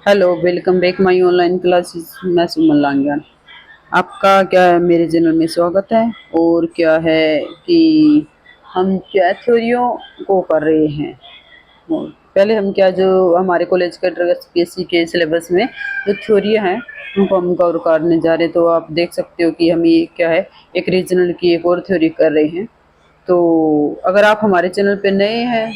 Hello, welcome back my online classes. मैं सुमन लांगयान। आपका क्या है मेरे चैनल में स्वागत है। और क्या है कि हम क्या थ्योरियों को कर रहे हैं। और पहले हम क्या जो हमारे कॉलेज के पीएससी के सिलेबस में जो थ्योरियाँ हैं उनको हम कवर करने जा रहे हैं। तो आप देख सकते हो कि हम ये क्या है एक रीजनल की एक और थ्योरी कर रहे हैं। तो अगर आप हमारे चैनल पे नए हैं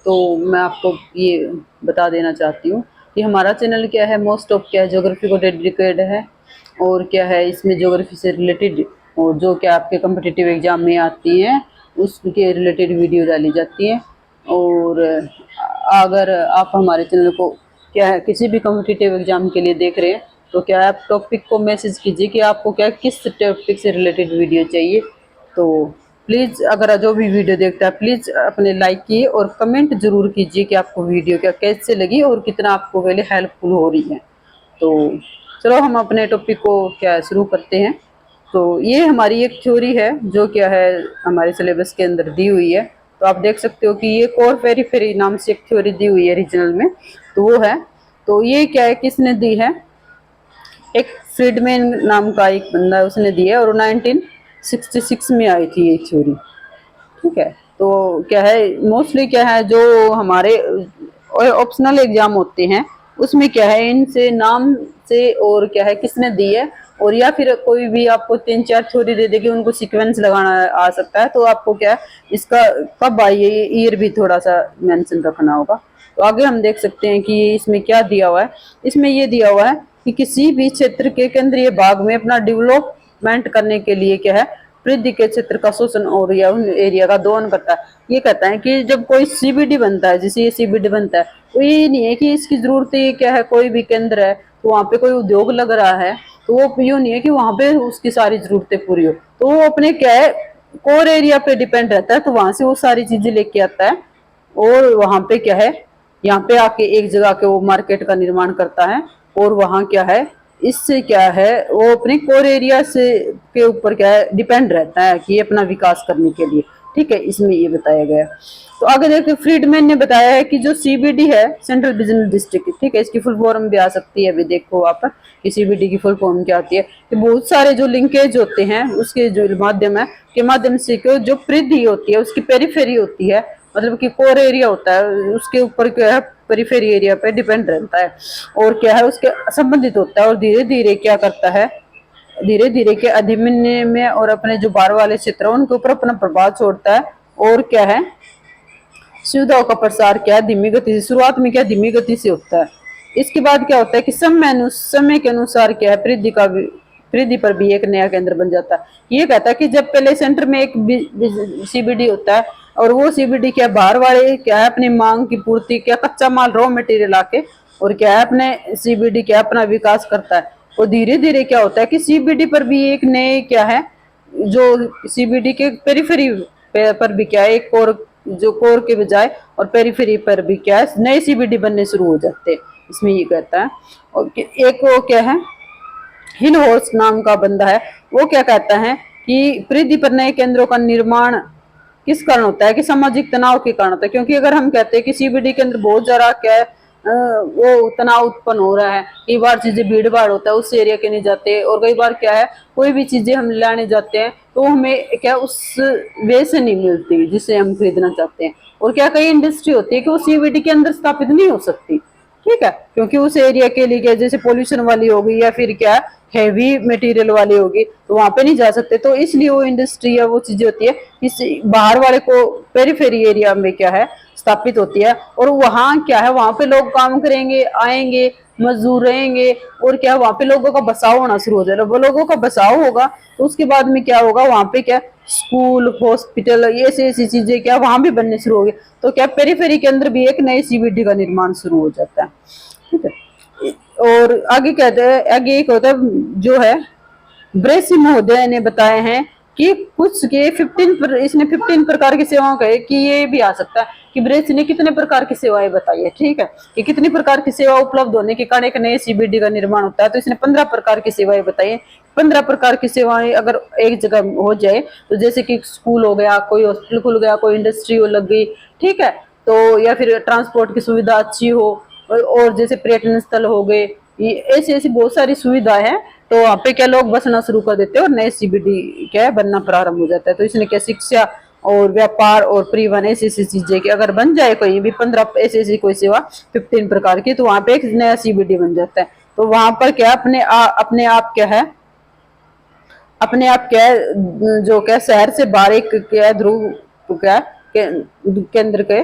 तो मैं आपको ये बता देना चाहती हूँ कि हमारा चैनल क्या है मोस्ट ऑफ क्या है ज्योग्राफी को डेडिकेटेड है। और क्या है इसमें ज्योग्राफी से रिलेटेड और जो क्या आपके कम्पिटिटिव एग्जाम में आती हैं उसके रिलेटेड वीडियो डाली जाती है। और अगर आप हमारे चैनल को क्या है किसी भी कम्पिटिटिव एग्जाम के लिए देख रहे हैं तो क्या आप टॉपिक को मैसेज कीजिए कि आपको क्या किस टॉपिक से रिलेटेड वीडियो चाहिए। तो प्लीज़ अगर जो भी वीडियो देखता है प्लीज़ अपने लाइक किए और कमेंट जरूर कीजिए कि आपको वीडियो क्या कैसे लगी और कितना आपको पहले हेल्पफुल हो रही है। तो चलो हम अपने टॉपिक को क्या शुरू करते हैं। तो ये हमारी एक थ्योरी है जो क्या है हमारे सिलेबस के अंदर दी हुई है। तो आप देख सकते हो कि ये कोर पेरिफेरी नाम से एक थ्योरी दी हुई है रीजनल में। तो वो है तो ये क्या है किसने दी है, एक फ्रीडमैन नाम का एक बंदा है उसने दी है और 1966 में आई थी ये थ्योरी। ठीक है। तो क्या है मोस्टली क्या है जो हमारे ऑप्शनल एग्जाम होते हैं उसमें क्या है इनसे नाम से और क्या है किसने दी है और या फिर कोई भी आपको तीन चार थ्योरी दे देगी उनको सीक्वेंस लगाना आ सकता है। तो आपको क्या है इसका कब आई है ईयर भी थोड़ा सा मेंशन रखना होगा। तो आगे हम देख सकते हैं कि इसमें क्या दिया हुआ है। इसमें ये दिया हुआ है कि किसी भी क्षेत्र के केंद्रीय भाग में अपना डेवलपमेंट करने के लिए क्या है वृद्धि के क्षेत्र का शोषण और या उन एरिया का दोहन करता है। ये कहता है कि जब कोई सीबीडी बनता है जैसे ये सीबीडी बनता है तो ये नहीं है कि इसकी जरूरत ये क्या है कोई भी केंद्र है तो वहाँ पे कोई उद्योग लग रहा है तो वो यूँ नहीं है कि वहाँ पे उसकी सारी जरूरतें पूरी हो। तो वो अपने क्या है कोर एरिया पे डिपेंड रहता है तो वहां से वो सारी चीजें लेके आता है। और वहां पे क्या है यहाँ पे आके एक जगह के वो मार्केट का निर्माण करता है। और वहां क्या है इससे क्या है वो अपने कोर एरिया से के ऊपर क्या है डिपेंड रहता है कि अपना विकास करने के लिए। ठीक है, इसमें ये बताया गया। तो आगे देखिए फ्रीडमैन ने बताया है कि जो सीबीडी है सेंट्रल बिजनेस डिस्ट्रिक्ट, ठीक है, इसकी फुल फॉर्म भी आ सकती है। अभी देखो आप कि सीबीडी की फुल फॉर्म क्या आती है कि बहुत सारे जो लिंकेज होते हैं उसके जो माध्यम है के माध्यम से जो परिधि होती है उसकी पेरिफेरी होती है मतलब कि कोर एरिया होता है उसके ऊपर क्या है पेरिफेरी एरिया पे डिपेंड रहता है और क्या है उसके संबंधित होता है और धीरे धीरे क्या करता है धीरे धीरे के अधिनियम में और अपने जो बाहर वाले क्षेत्र है उनके ऊपर अपना प्रभाव छोड़ता है। और क्या है सुविधाओं का प्रसार क्या है धीमी गति से, शुरुआत में क्या धीमी गति से होता है। इसके बाद क्या होता है कि समय के अनुसार क्या है वृद्धि पर भी एक नया केंद्र बन जाता है। ये कहता है कि जब पहले सेंटर में एक सीबीडी होता है और वो सीबीडी क्या बाहर वाले क्या है अपनी मांग की पूर्ति क्या कच्चा माल रॉ मटेरियल आके और क्या है अपने सीबीडी क्या अपना विकास करता है। और धीरे धीरे क्या होता है कि सीबीडी पर भी एक नए क्या है जो सीबीडी के पेरिफेरी पर भी क्या है एक और जो कोर के बजाय और पेरिफेरी पर भी क्या है नए सीबीडी बनने शुरू हो जाते हैं। इसमें ये कहता है। और एक वो क्या है हिल हॉर्स नाम का बंदा है वो क्या कहता है कि परिधि पर नए केंद्रों का निर्माण किस कारण होता है कि सामाजिक तनाव के कारण होता है। क्योंकि अगर हम कहते हैं कि सीबीडी के अंदर बहुत ज्यादा क्या है वो तनाव उत्पन्न हो रहा है, कई बार चीजें भीड़ भाड़ होता है उस एरिया के नहीं जाते और कई बार क्या है कोई भी चीजें हम लाने जाते हैं तो हमें क्या उस वे से नहीं मिलती जिसे हम खरीदना चाहते हैं। और क्या कई इंडस्ट्री होती है कि वो सीबीडी के अंदर स्थापित नहीं हो सकती। ठीक है, क्योंकि उस एरिया के लिए क्या जैसे पोल्यूशन वाली होगी या फिर क्या हैवी मटेरियल वाली होगी तो वहां पे नहीं जा सकते। तो इसलिए वो इंडस्ट्री या वो चीजें होती है इस बाहर वाले को पेरिफेरी एरिया में क्या है स्थापित होती है और वहां क्या है वहां पे लोग काम करेंगे आएंगे मजदूर रहेंगे और क्या वहां पे लोगों का बसाव होना शुरू हो जाएगा। वो लोगों का बसाव होगा तो उसके बाद में क्या होगा वहां पे क्या स्कूल हॉस्पिटल ये ऐसी चीजें क्या वहां भी बनने शुरू हो गए। तो क्या पेरीफेरी के अंदर भी एक नई सीबीडी का निर्माण शुरू हो जाता है। ठीक है, और आगे कहते हैं आगे एक होता है जो है ब्रेसी महोदय ने बताए हैं कि कुछ के 15 प्रकार की सेवाओं का है कि ये भी आ सकता है कि ब्रेसी ने कितने प्रकार की सेवाएं बताई है। ठीक है, कि कितनी प्रकार की सेवा उपलब्ध होने के कारण एक नए सीबीडी का निर्माण होता है। तो इसने 15 प्रकार की सेवाएं बताई है। 15 प्रकार की सेवाएं अगर एक जगह हो जाए तो जैसे कि स्कूल हो गया, कोई हॉस्पिटल खुल गया, कोई इंडस्ट्री हो लग गई, ठीक है, तो या फिर ट्रांसपोर्ट की सुविधा अच्छी हो और जैसे पर्यटन स्थल हो गए, ये ऐसी ऐसी बहुत सारी सुविधा है। तो वहाँ पे क्या लोग बसना शुरू कर देते हैं और नए सीबीडी क्या है बनना प्रारंभ हो जाता है। तो इसने क्या शिक्षा और व्यापार और परिवहन ऐसी ऐसी चीजें कि अगर बन जाए कोई भी 15 ऐसी ऐसी कोई सेवा 15 प्रकार की, तो वहां पे एक नया सीबीडी बन जाता है। तो वहां पर क्या अपने आप क्या है, अपने आप क्या है जो क्या शहर से बाहर एक क्या ध्रुव क्या केंद्र के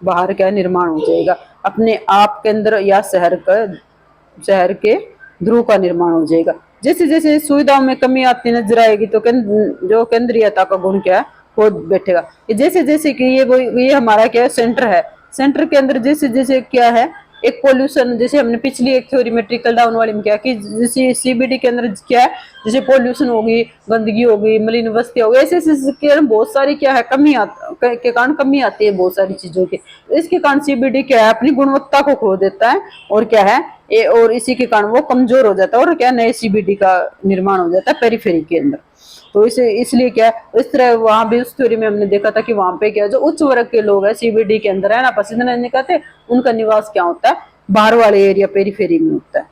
बाहर क्या निर्माण हो जाएगा, अपने आप केंद्र या शहर के ध्रुव का निर्माण हो जाएगा। जैसे जैसे सुविधाओं में कमी आती नजर आएगी तो जो केंद्रीयता का गुण क्या है वो बैठेगा। जैसे जैसे कि ये हमारा क्या सेंटर है, सेंटर के अंदर जैसे जैसे क्या है एक पोल्यूशन, जैसे हमने पिछली एक थ्योरी में ट्रिकल डाउन वाली में क्या कि जैसे सीबीडी के अंदर क्या है, जैसे पोल्यूशन होगी, गंदगी होगी, मलिन वस्ती होगी, ऐसे ऐसे के बहुत सारी क्या है कमी के कारण कमी आती है बहुत सारी चीजों की। इसके कारण सीबीडी क्या है अपनी गुणवत्ता को खो देता है और क्या है और इसी के कारण वो कमजोर हो जाता है और क्या नए सीबीडी का निर्माण हो जाता है पेरीफेरी के अंदर। तो इसे इसलिए क्या इस तरह वहां भी उस थ्योरी में हमने देखा था कि वहां पे क्या जो उच्च वर्ग के लोग हैं सीबीडी के अंदर है ना पसंद नहीं करते, उनका निवास क्या होता है बाहर वाले एरिया पेरीफेरी में होता है।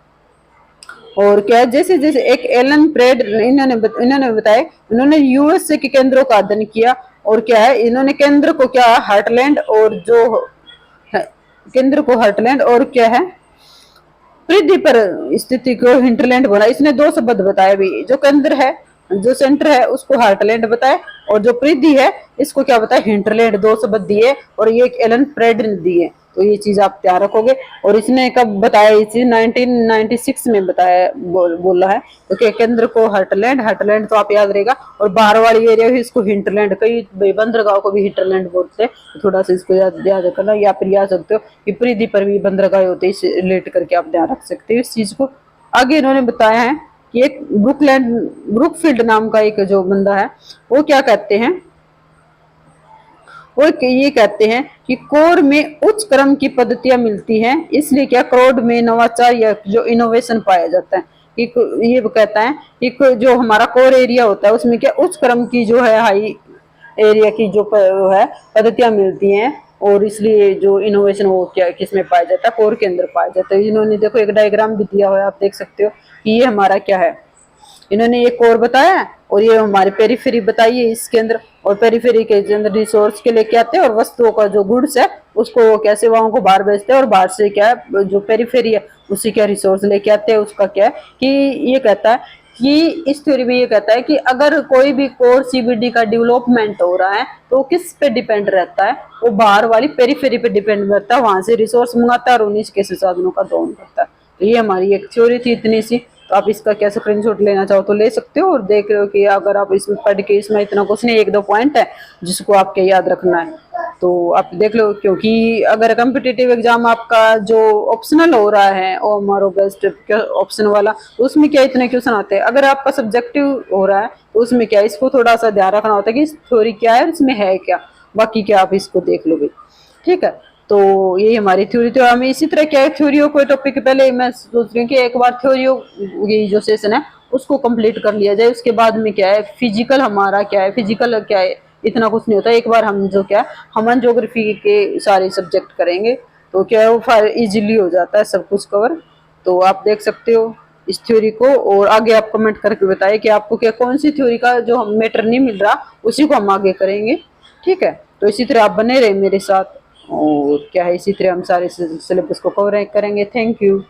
और क्या जैसे जैसे एक एलन प्रेड इन्होंने बताया, इन्होंने यूएसए के केंद्रों का अध्ययन किया और क्या है इन्होंने केंद्र को क्या हार्टलैंड और जो केंद्र को हार्टलैंड और क्या है पृथ्वी पर स्थिति को हिंटरलैंड बना। इसने दो शब्द बताए भी, जो केंद्र है जो सेंटर है उसको हार्टलैंड बताए और जो पृथ्वी है इसको क्या बताए हिंटरलैंड, दो शब्द दिए और ये एक एलन प्रेड ने दिए। तो ये चीज आप ध्यान रखोगे। और इसने कब बताया, ये चीज 1996 में बताया बोला है। तो क्या केंद्र को हार्टलैंड, हार्टलैंड तो आप याद रहेगा, और बाहर वाली एरिया भी इसको हिंटरलैंड, कई बंदरगाह को भी हिंटरलैंड बोलते हैं। तो थोड़ा सा इसको याद करना, या फिर याद सकते हो कि पृथ्वी पर भी बंदरगाह होते हैं, इसे रिलेट करके आप ध्यान रख सकते हो इस चीज को। आगे इन्होंने बताया है कि एक ब्रुकफील्ड नाम का एक जो बंदा है वो क्या कहते हैं, वो ये कहते हैं कि कोर में उच्च क्रम की पद्धतियां मिलती हैं, इसलिए क्या क्रोड में नवाचार या जो इनोवेशन पाया जाता है। ये कहता है कि जो हमारा कोर एरिया होता है उसमें क्या उच्च क्रम की जो है हाई एरिया की जो है पद्धतियां मिलती हैं, और इसलिए जो इनोवेशन वो क्या किसमें पाया जाता है कोर के अंदर पाया जाता है। इन्होंने देखो एक डायग्राम भी दिया हुआ है, आप देख सकते हो कि ये हमारा क्या है, इन्होंने ये कोर बताया और ये हमारे पेरीफेरी बताई है इसके अंदर। और पेरीफेरी के अंदर रिसोर्स के लेके आते हैं और वस्तुओं का जो गुड्स है उसको क्या सेवाओं को बाहर बेचते हैं, और बाहर से क्या है जो पेरीफेरी है उसी क्या रिसोर्स लेके आते हैं। उसका क्या है कि ये कहता है कि इस थ्योरी में ये कहता है कि अगर कोई भी कोर सीबीडी का डेवलपमेंट हो रहा है तो वो किस पे डिपेंड रहता है, वो बाहर वाली पेरीफेरी पे डिपेंड रहता है, वहां से रिसोर्स मंगाता है और उन्हीं के संसाधनों का दोहन करता है। तो ये हमारी एक थ्योरी थी इतनी सी। तो आप इसका क्या स्क्रीनशॉट लेना चाहो तो ले सकते हो, और देख रहे हो कि अगर आप इसमें पढ़ के इसमें इतना कुछ नहीं, एक दो पॉइंट है जिसको आपके याद रखना है तो आप देख लो। क्योंकि अगर कम्पिटिटिव एग्जाम आपका जो ऑप्शनल हो रहा है और हमारा बेस्ट ऑप्शन वाला, तो उसमें क्या इतने क्वेश्चन आते हैं। अगर आपका सब्जेक्टिव हो रहा है तो उसमें क्या इसको थोड़ा सा ध्यान रखना होता है कि थ्योरी क्या है इसमें है क्या, बाकी क्या आप इसको देख लो भाई, ठीक है। तो ये हमारी थ्योरी। तो हमें इसी तरह क्या है थ्योरियों को टॉपिक पहले मैं सोच रही हूँ कि एक बार थ्योरियों ये जो सेशन है उसको कंप्लीट कर लिया जाए, उसके बाद में क्या है फिजिकल हमारा क्या है, फिजिकल क्या है इतना कुछ नहीं होता, एक बार हम जो क्या ह्यूमन ज्योग्राफी के सारे सब्जेक्ट करेंगे तो क्या है वो इजीली हो जाता है सब कुछ कवर। तो आप देख सकते हो इस थ्योरी को, और आगे आप कमेंट करके बताइए कि आपको क्या कौन सी थ्योरी का जो हम मैटर नहीं मिल रहा उसी को हम आगे करेंगे, ठीक है। तो इसी तरह आप बने रहे मेरे साथ, और क्या है इसी तरह हम सारे सिलेबस को कवर करेंगे। Thank you.